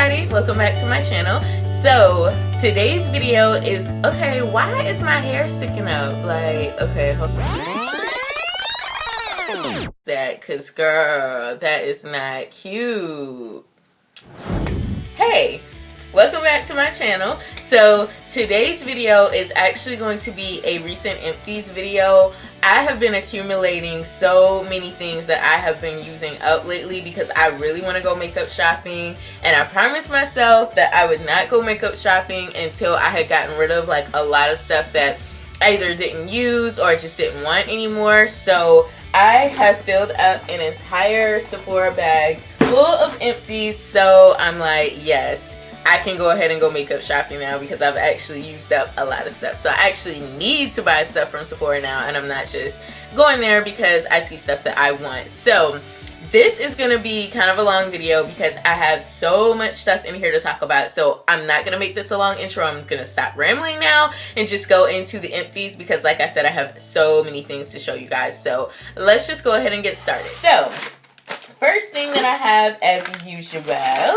everybody, welcome back to my channel. So today's video is, okay, why is my hair sticking up? Like, okay, hold on. That, cause girl, that is not cute. Hey, welcome back to my channel. So today's video is actually going to be a recent empties video. I have been accumulating so many things that I have been using up lately because I really want to go makeup shopping, and I promised myself that I would not go makeup shopping until I had gotten rid of like a lot of stuff that I either didn't use or I just didn't want anymore. So I have filled up an entire Sephora bag full of empties, so I'm like, yes, I can go ahead and go makeup shopping now because I've actually used up a lot of stuff. So I actually need to buy stuff from Sephora now, and I'm not just going there because I see stuff that I want. So this is going to be kind of a long video because I have so much stuff in here to talk about. So I'm not going to make this a long intro. I'm going to stop rambling now and just go into the empties because, like I said, I have so many things to show you guys. So let's just go ahead and get started. So first thing that I have, as usual,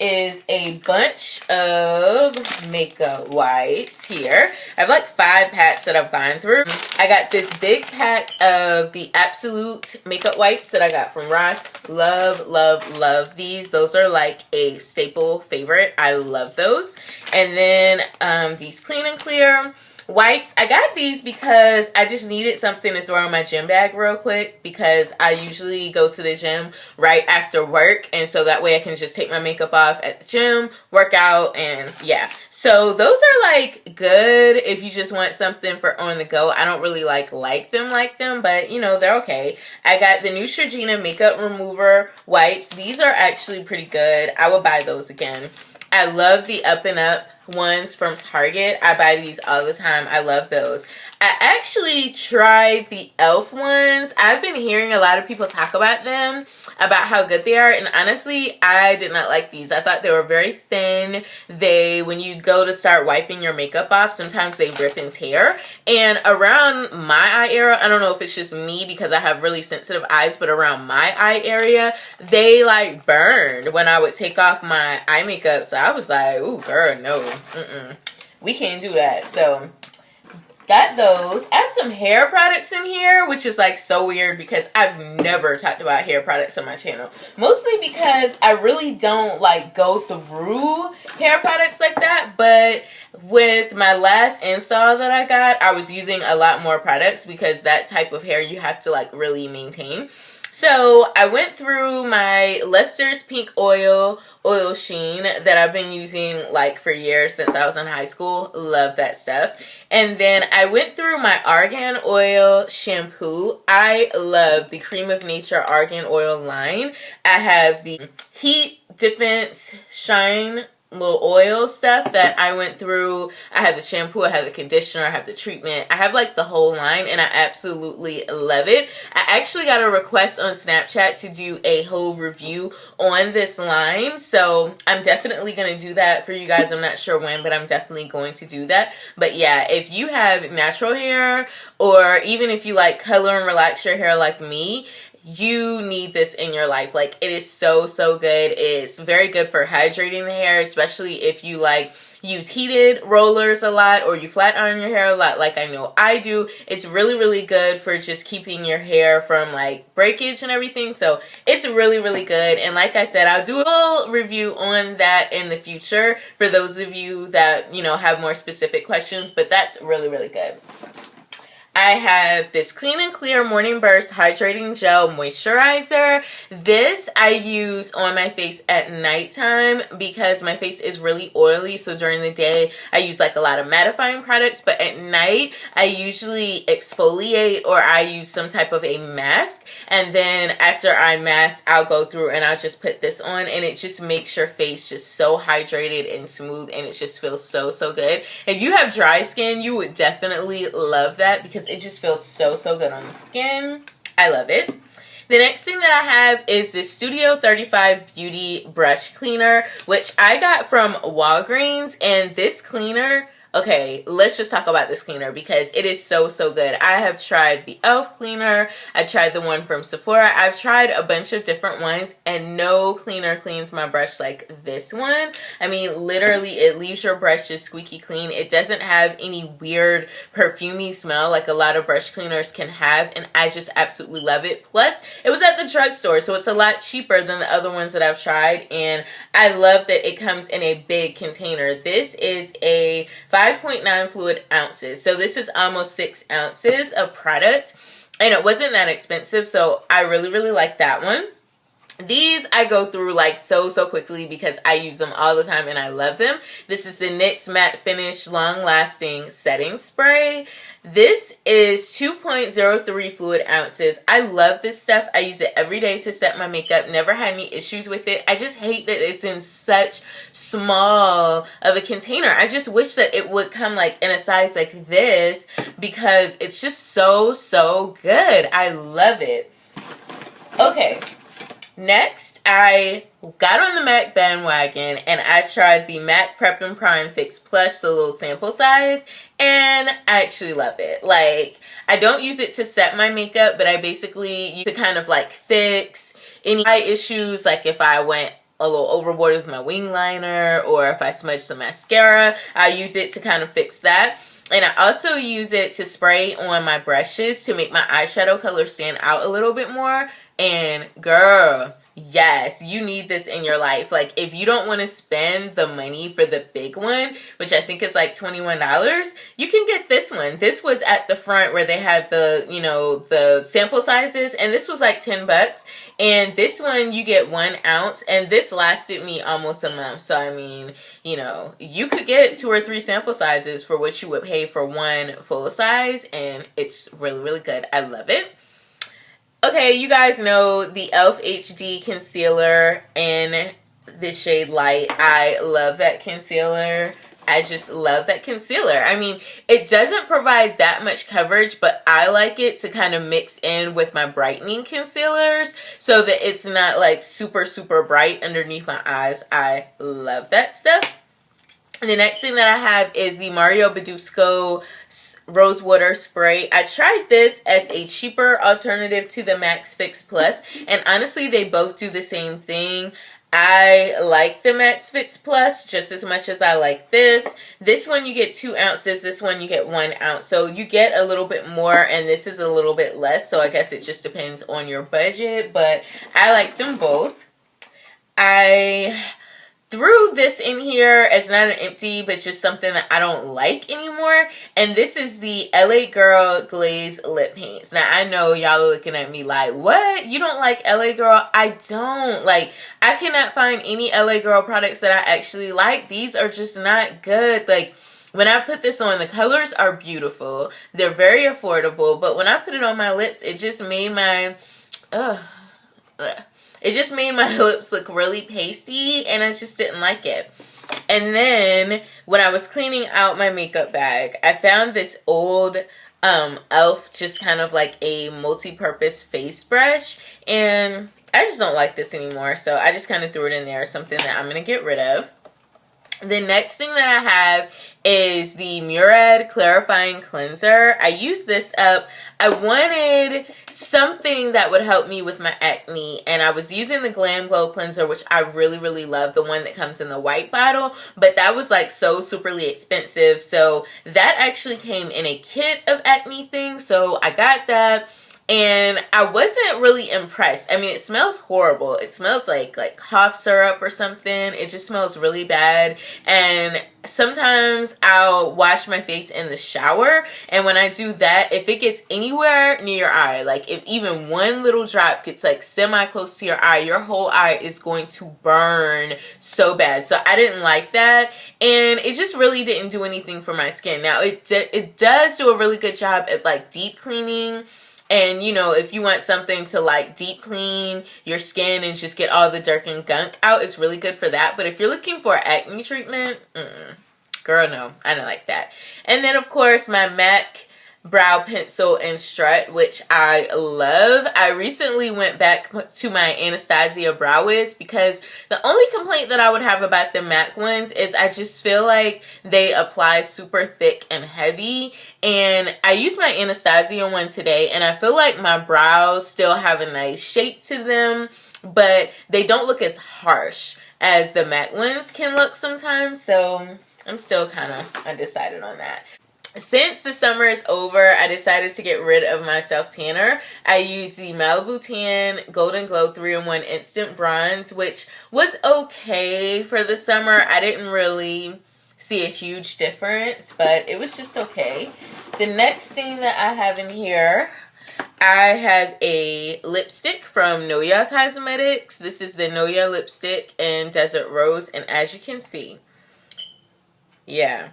is a bunch of makeup wipes here. I have like 5 packs that I've gone through. I got this big pack of the Absolute makeup wipes that I got from Ross. Love, love, love these. Those are like a staple favorite. I love those. And then these Clean and Clear wipes. I got these because I just needed something to throw in my gym bag real quick because I usually go to the gym right after work, and so that way I can just take my makeup off at the gym, work out, and yeah. So those are like good if you just want something for on the go. I don't really like them, but you know, they're okay. I got the Neutrogena makeup remover wipes. These are actually pretty good. I will buy those again. I love the Up and Up ones from Target. I buy these all the time. I love those. I actually tried the e.l.f. ones. I've been hearing a lot of people talk about them, about how good they are, and honestly, I did not like these. I thought they were very thin. When you go to start wiping your makeup off, sometimes they rip and tear. And around my eye area, I don't know if it's just me because I have really sensitive eyes, but around my eye area, they like burned when I would take off my eye makeup. So I was like, ooh, girl, no. We can't do that. So got those. I have some hair products in here, which is like so weird because I've never talked about hair products on my channel. Mostly because I really don't like go through hair products like that. But with my last install that I got, I was using a lot more products because that type of hair you have to like really maintain. So I went through my Lester's Pink Oil Sheen that I've been using like for years since I was in high school. Love that stuff. And then I went through my Argan Oil shampoo. I love the Cream of Nature Argan Oil line. I have the Heat Defense Shine little oil stuff that I went through. I have the shampoo, I have the conditioner, I have the treatment. I have like the whole line, and I absolutely love it. I actually got a request on Snapchat to do a whole review on this line, so I'm definitely going to do that for you guys. I'm not sure when, but I'm definitely going to do that. But yeah, if you have natural hair, or even if you like color and relax your hair like me, you need this in your life. Like, it is so, so good. It's very good for hydrating the hair, especially if you like use heated rollers a lot or you flat iron your hair a lot like I know I do. It's really, really good for just keeping your hair from like breakage and everything. So it's really, really good. And like I said, I'll do a little review on that in the future for those of you that, you know, have more specific questions, but that's really, really good. I have this Clean and Clear Morning Burst Hydrating Gel Moisturizer. This I use on my face at nighttime because my face is really oily. So during the day, I use like a lot of mattifying products. But at night, I usually exfoliate or I use some type of a mask. And then after I mask, I'll go through and I'll just put this on. And it just makes your face just so hydrated and smooth. And it just feels so, so good. If you have dry skin, you would definitely love that because it just feels so, so good on the skin. I love it. The next thing that I have is this Studio 35 Beauty Brush Cleaner, which I got from Walgreens. And this cleaner, Okay, let's just talk about this cleaner because it is so, so good. I have tried the e.l.f. cleaner. I tried the one from Sephora. I've tried a bunch of different ones and no cleaner cleans my brush like this one. I mean, literally it leaves your brush just squeaky clean. It doesn't have any weird perfumey smell like a lot of brush cleaners can have, and I just absolutely love it. Plus, it was at the drugstore, so it's a lot cheaper than the other ones that I've tried, and I love that it comes in a big container. This is a 5.9 fluid ounces. So this is almost 6 ounces of product. And it wasn't that expensive. So I really, really like that one. These I go through like so quickly because I use them all the time and I love them. This is the NYX Matte Finish Long Lasting Setting Spray. This is 2.03 fluid ounces. I love this stuff. I use it every day to set my makeup. Never had any issues with it. I just hate that it's in such small of a container. I just wish that it would come like in a size like this because it's just so good. I love it. Okay. Next, I got on the MAC bandwagon and I tried the MAC Prep and Prime Fix Plus, the little sample size, and I actually love it. Like, I don't use it to set my makeup, but I basically use it to kind of like fix any eye issues, like if I went a little overboard with my wing liner or if I smudged some mascara, I use it to kind of fix that. And I also use it to spray on my brushes to make my eyeshadow color stand out a little bit more. And girl, yes, you need this in your life. Like, if you don't want to spend the money for the big one, which I think is like $21, you can get this one. This was at the front where they had the, you know, the sample sizes, and this was like 10 bucks. And this one, you get 1 ounce, and this lasted me almost a month. So, I mean, you know, you could get 2 or 3 sample sizes for what you would pay for one full size, and it's really, really good. I love it. Okay, you guys know the e.l.f. HD concealer in the shade Light. I love that concealer. I just love that concealer. I mean, it doesn't provide that much coverage, but I like it to kind of mix in with my brightening concealers so that it's not like super bright underneath my eyes. I love that stuff. The next thing that I have is the Mario Badescu Rose Water Spray. I tried this as a cheaper alternative to the Max Fix Plus, and honestly, they both do the same thing. I like the Max Fix Plus just as much as I like this. This one you get 2 ounces, this one you get 1 ounce. So you get a little bit more, and this is a little bit less, so I guess it just depends on your budget, but I like them both. I threw this in here as not an empty, but just something that I don't like anymore. And this is the LA Girl Glaze Lip Paints. Now, I know y'all are looking at me like, what? You don't like LA Girl? I don't. Like, I cannot find any LA Girl products that I actually like. These are just not good. Like, when I put this on, the colors are beautiful. They're very affordable. But when I put it on my lips, it just made my... It just made my lips look really pasty, and I just didn't like it. And then, when I was cleaning out my makeup bag, I found this old e.l.f. just kind of like a multi-purpose face brush, and I just don't like this anymore, so I just kind of threw it in there, something that I'm going to get rid of. The next thing that I have is the Murad Clarifying Cleanser. I used this up. I wanted something that would help me with my acne, and I was using the Glam Glow Cleanser, which I really love, the one that comes in the white bottle, but that was like so superly expensive, so that actually came in a kit of acne things, so I got that. And I wasn't really impressed. I mean, it smells horrible. It smells like cough syrup or something. It just smells really bad. And sometimes I'll wash my face in the shower. And when I do that, if it gets anywhere near your eye, like if even one little drop gets like semi-close to your eye, your whole eye is going to burn so bad. So I didn't like that. And it just really didn't do anything for my skin. Now, it does do a really good job at like deep cleaning. And, you know, if you want something to, like, deep clean your skin and just get all the dirt and gunk out, it's really good for that. But if you're looking for acne treatment, girl, no, I don't like that. And then, of course, my MAC brow pencil in Strut, which I love. I recently went back to my Anastasia Brow Wiz because the only complaint that I would have about the MAC ones is I just feel like they apply super thick and heavy. And I used my Anastasia one today, and I feel like my brows still have a nice shape to them, but they don't look as harsh as the MAC ones can look sometimes. So I'm still kind of undecided on that. Since the summer is over, I decided to get rid of my self-tanner. I used the Malibu Tan Golden Glow 3-in-1 Instant Bronze, which was okay for the summer. I didn't really see a huge difference, but it was just okay. The next thing that I have in here, I have a lipstick from Noya Cosmetics. This is the Noya lipstick in Desert Rose, and as you can see, yeah,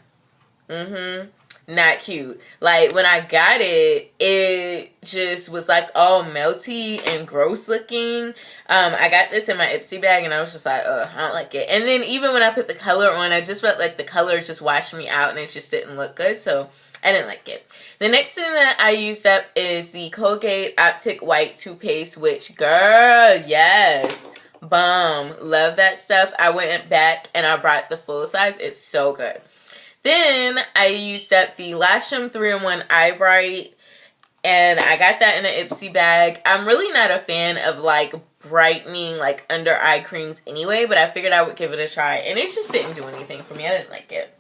not cute. Like, when I got it, it just was like all melty and gross looking. I got this in my Ipsy bag, and I was just like, ugh, I don't like it. And then even when I put the color on, I just felt like the color just washed me out, and it just didn't look good, so I didn't like it. The next thing that I used up is the Colgate Optic White toothpaste, which, girl, yes, bomb. Love that stuff. I went back and I brought the full size. It's so good. Then I used up the Lasham 3-in-1 Eye Bright, and I got that in an Ipsy bag. I'm really not a fan of like brightening like under eye creams anyway, but I figured I would give it a try, and it just didn't do anything for me. I didn't like it.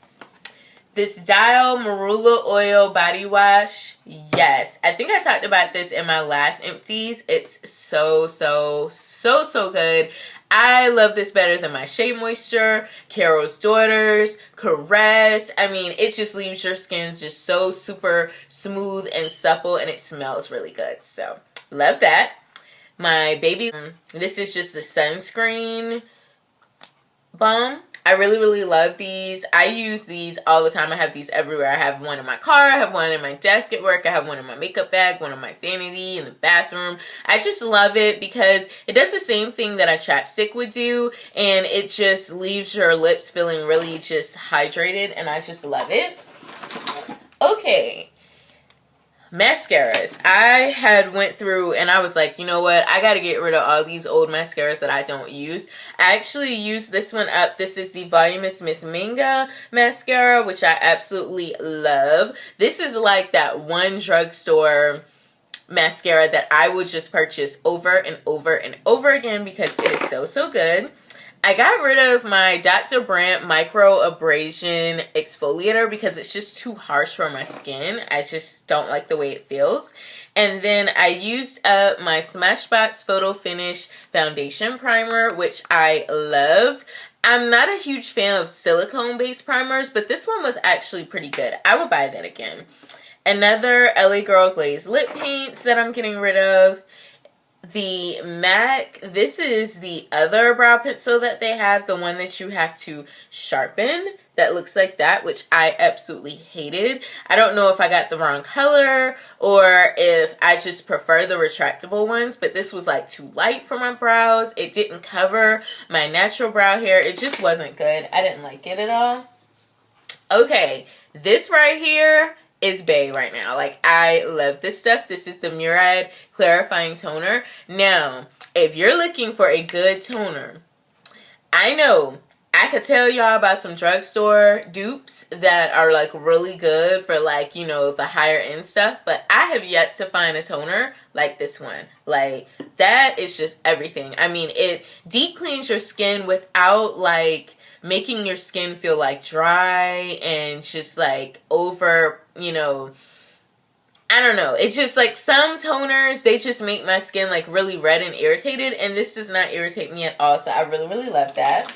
This Dial Marula Oil Body Wash, yes. I think I talked about this in my last Empties. It's so good. I love this better than my Shea Moisture, Carol's Daughters, Caress. I mean, it just leaves your skin just so super smooth and supple, and it smells really good. So, love that. My baby, this is just a sunscreen balm. I really love these. I use these all the time. I have these everywhere. I have one in my car. I have one in my desk at work. I have one in my makeup bag, one in my vanity, in the bathroom. I just love it because it does the same thing that a chapstick would do, and it just leaves your lips feeling really just hydrated, and I just love it. Okay. Mascaras. I had went through and I was like, you know what? I got to get rid of all these old mascaras that I don't use. I actually used this one up. This is the Voluminous Miss Minga mascara, which I absolutely love. This is like that one drugstore mascara that I would just purchase over and over and over again because it is so good. I got rid of my Dr. Brandt Micro Abrasion Exfoliator because it's just too harsh for my skin. I just don't like the way it feels. And then I used up my Smashbox Photo Finish Foundation Primer, which I loved. I'm not a huge fan of silicone-based primers, but this one was actually pretty good. I would buy that again. Another LA Girl Glaze Lip Paints that I'm getting rid of. The MAC, this is the other brow pencil that they have, the one that you have to sharpen, that looks like that, which I absolutely hated. I don't know if I got the wrong color or if I just prefer the retractable ones, but this was like too light for my brows. It didn't cover my natural brow hair. It just wasn't good. I didn't like it at all. Okay, this right here is bae right now. Like, I love this stuff. This is the Murad Clarifying Toner. Now, if you're looking for a good toner, I know I could tell y'all about some drugstore dupes that are like really good for like, you know, the higher end stuff, but I have yet to find a toner like this one. Like, that is just everything. I mean, it deep cleans your skin without like making your skin feel like dry and just like over, you know, I don't know. It's just like some toners, they just make my skin like really red and irritated, and this does not irritate me at all, so I really love that.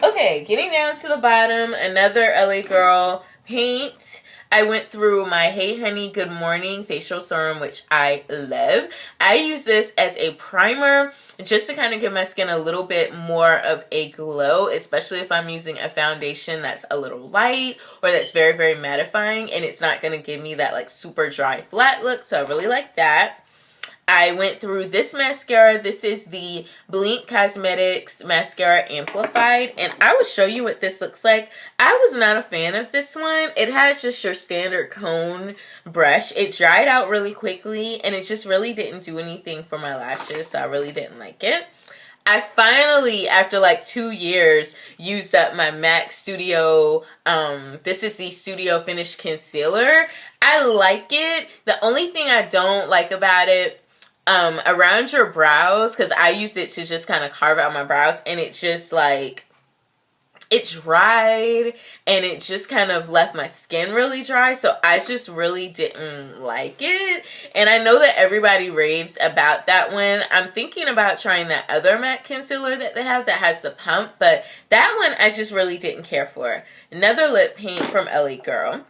Okay, getting down to the bottom, another LA Girl paint. I went through my Hey Honey Good Morning Facial Serum, which I love. I use this as a primer just to kind of give my skin a little bit more of a glow, especially if I'm using a foundation that's a little light or that's very mattifying, and it's not going to give me that like super dry flat look, so I really like that. I went through this mascara. This is the Blink Cosmetics Mascara Amplified, and I will show you what this looks like. I was not a fan of this one. It has just your standard cone brush. It dried out really quickly, and it just really didn't do anything for my lashes, so I really didn't like it. I finally, after like 2 years, used up my MAC Studio, this is the Studio Finish Concealer. I like it. The only thing I don't like about it, around your brows, because I used it to just kind of carve out my brows, and it just like, it dried, and it just kind of left my skin really dry, so I just really didn't like it. And I know that everybody raves about that one. I'm thinking about trying that other matte concealer that they have that has the pump, but that one I just really didn't care for. Another lip paint from LA Girl.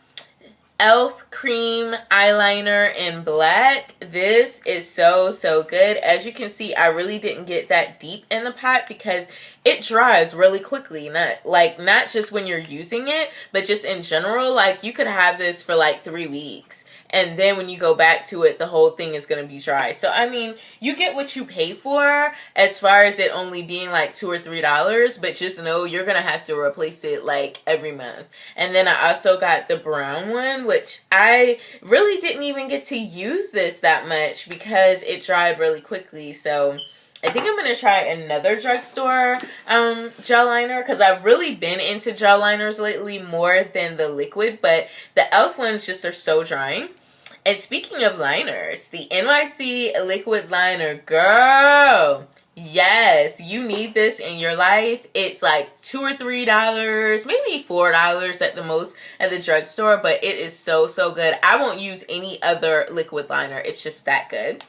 e.l.f. cream eyeliner in black. This is so good. As you can see, I really didn't get that deep in the pot because it dries really quickly. Not just when you're using it, but just in general. Like, you could have this for like 3 weeks, and then when you go back to it, the whole thing is going to be dry. So I mean, you get what you pay for as far as it only being like $2 or $3, but just know you're going to have to replace it like every month. And then I also got the brown one, which I really didn't even get to use this that much because it dried really quickly. So I think I'm going to try another drugstore gel liner, because I've really been into gel liners lately more than the liquid, but the e.l.f. ones just are so drying. And speaking of liners, the NYC liquid liner, girl, yes, you need this in your life. It's like $2 or $3, maybe $4 at the most at the drugstore, but it is so good. I won't use any other liquid liner. It's just that good.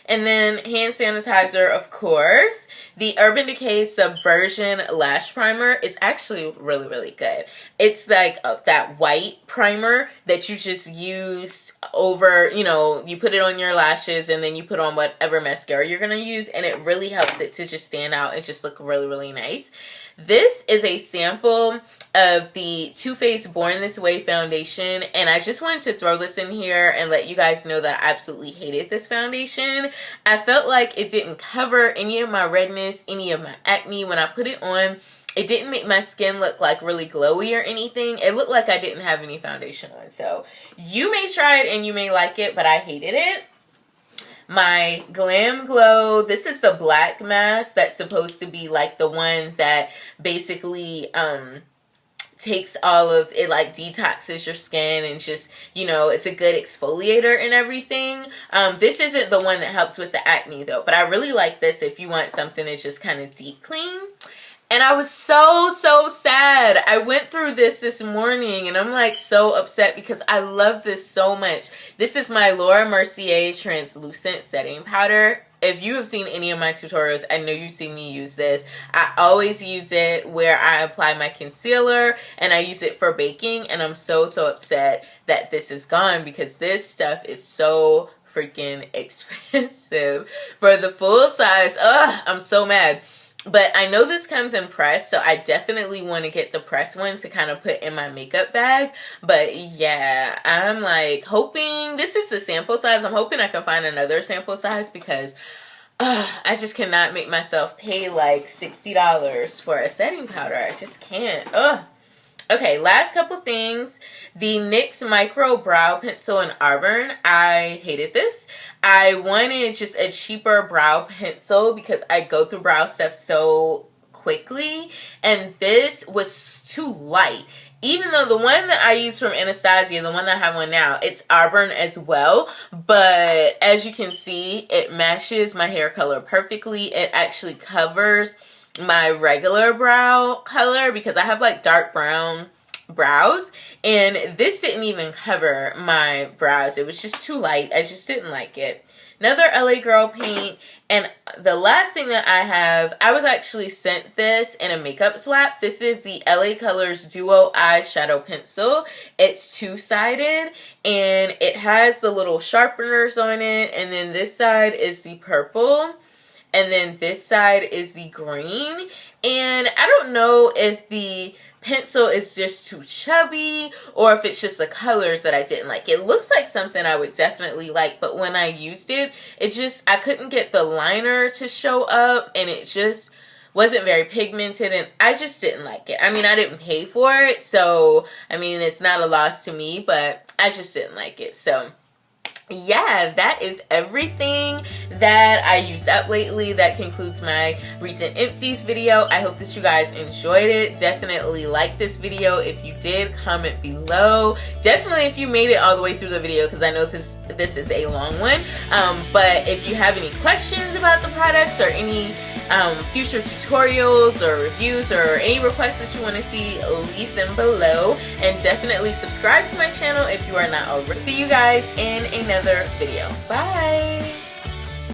And then hand sanitizer, of course. The Urban Decay Subversion Lash Primer is actually really good. It's like that white primer that you just use over, you know, you put it on your lashes and then you put on whatever mascara you're going to use, and it really helps it to just stand out and just look really nice. This is a sample of the Too Faced Born This Way foundation, and I just wanted to throw this in here and let you guys know that I absolutely hated this foundation. I felt like it didn't cover any of my redness, any of my acne. When I put it on, it didn't make my skin look like really glowy or anything. It looked like I didn't have any foundation on. So you may try it and you may like it, but I hated it. My Glam Glow, this is the black mask that's supposed to be like the one that basically takes all of it, like detoxes your skin and just, you know, it's a good exfoliator and everything. This isn't the one that helps with the acne though, but I really like this if you want something that's just kind of deep clean. And I was so sad. I went through this morning and I'm like so upset because I love this so much. This is my Laura Mercier Translucent Setting Powder. If you have seen any of my tutorials, I know you see me use this. I always use it where I apply my concealer, and I use it for baking, and I'm so upset that this is gone because this stuff is so freaking expensive. For the full size, I'm so mad. But I know this comes in press, so I definitely want to get the press one to kind of put in my makeup bag. But yeah, I'm like hoping, this is the sample size. I'm hoping I can find another sample size because I just cannot make myself pay like $60 for a setting powder. I just can't. Okay, last couple things. The NYX Micro Brow Pencil in Auburn. I hated this. I wanted just a cheaper brow pencil because I go through brow stuff so quickly, and this was too light. Even though the one that I use from Anastasia, the one that I have on now, it's Auburn as well, but as you can see, it matches my hair color perfectly. It actually covers my regular brow color because I have like dark brown brows, and this didn't even cover my brows. It was just too light. I just didn't like it. Another LA Girl paint, and the last thing that I have, I was actually sent this in a makeup swap. This is the LA Colors Duo Eyeshadow Pencil. It's two-sided, and it has the little sharpeners on it, and then this side is the purple, and then this side is the green. And I don't know if the pencil is just too chubby, or if it's just the colors that I didn't like. It looks like something I would definitely like, but when I used it, I couldn't get the liner to show up, and it just wasn't very pigmented, and I just didn't like it. I mean, I didn't pay for it, so I mean, it's not a loss to me, but I just didn't like it. So yeah, that is everything that I used up lately. That concludes my recent empties video. I hope that you guys enjoyed it. Definitely like this video. If you did, comment below. Definitely if you made it all the way through the video, because I know this is a long one. But if you have any questions about the products, or any future tutorials or reviews, or any requests that you want to see, leave them below, and definitely subscribe to my channel if you are not already. See you guys in another video. Bye.